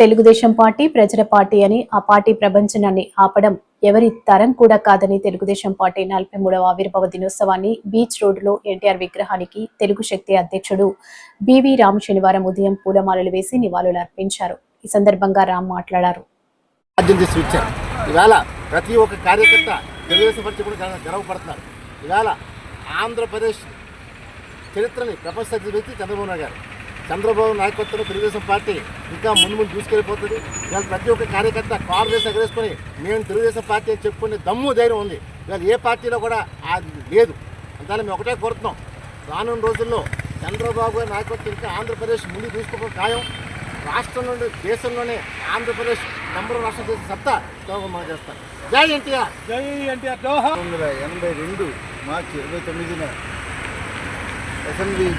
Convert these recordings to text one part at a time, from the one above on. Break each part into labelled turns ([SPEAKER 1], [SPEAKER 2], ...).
[SPEAKER 1] Telugu Desam party ప్రజల party అని ఆ పార్టీ ప్రపంచనాన్ని ఆపడం ఎవరి తరం కూడా కాదని తెలుగుదేశం పార్టీ 43వ ఆవిర్భావ దినోత్సవాన్ని బీచ్ రోడ్డులో ఎన్టీఆర్ విగ్రహానికి తెలుగు శక్తి అధ్యక్షుడు బివి రామ్ శనివారం ఉదయం పూలమాలలు వేసి నివాళులు అర్పించారు. ఈ సందర్భంగా రామ్ మాట్లాడారు.
[SPEAKER 2] ప్రతి ఒక్క కార్యకర్త తెలుగుదేశం పార్టీ కూడా గర్వపడుతున్నారు. ఇవాళ ఆంధ్రప్రదేశ్ చరిత్రని ప్రపంచ వ్యక్తి చంద్రబాబు నాయుడు గారు. చంద్రబాబు నాయకత్వంలో తెలుగుదేశం పార్టీ ఇంకా ముందు దూసుకెళ్ళిపోతుంది. ఇవాళ ప్రతి ఒక్క కార్యకర్త కాంగ్రెస్ ఎగరేసుకొని మేము తెలుగుదేశం పార్టీ అని చెప్పుకునే దమ్ము ధైర్యం ఉంది. ఇవాళ ఏ పార్టీలో కూడా అది లేదు. అందువల్ల మేము ఒకటే కోరుతున్నాం, రానున్న రోజుల్లో చంద్రబాబు గారి నాయకత్వం ఇంకా ఆంధ్రప్రదేశ్ ముందు దూసుకోవడం ఖాయం. రాష్ట్రం నుండి దేశంలోనే ఆంధ్రప్రదేశ్ నంబర్ రాష్ట్రం చేసే సత్తా మనం చేస్తాం. జై ఎన్టీఆర్,
[SPEAKER 3] జై ఎన్టీఆర్.
[SPEAKER 4] 1982 మార్చి 29న అసెంబ్లీ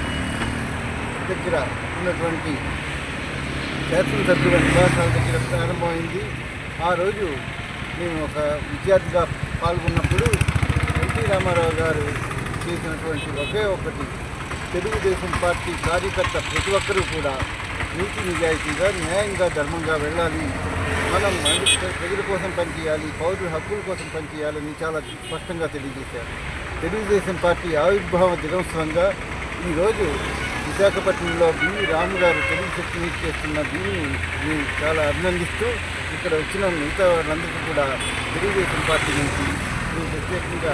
[SPEAKER 4] దగ్గర ఉన్నటువంటి శాసనసభ్యుల నివాసాల దగ్గర ప్రారంభమైంది. ఆ రోజు మేము ఒక విద్యార్థిగా పాల్గొన్నప్పుడు ఎన్టీ రామారావు గారు చేసినటువంటి ఒకే ఒకటి, తెలుగుదేశం పార్టీ కార్యకర్త ప్రతి ఒక్కరూ కూడా నీతి నిజాయితీగా న్యాయంగా ధర్మంగా వెళ్ళాలి, మనం ప్రజల కోసం పనిచేయాలి, పౌరుల హక్కుల కోసం పనిచేయాలని చాలా స్పష్టంగా తెలియజేశారు. తెలుగుదేశం పార్టీ ఆవిర్భావ దినోత్సవంగా ఈరోజు విశాఖపట్నంలో బివి రామ్ గారు తెలుగు శక్తి మీట్ చేస్తున్న దీన్ని మేము చాలా అభినందిస్తూ ఇక్కడ వచ్చిన మిగతా వాళ్ళందరికీ కూడా తెలుగుదేశం పార్టీ నుంచి ప్రత్యేకంగా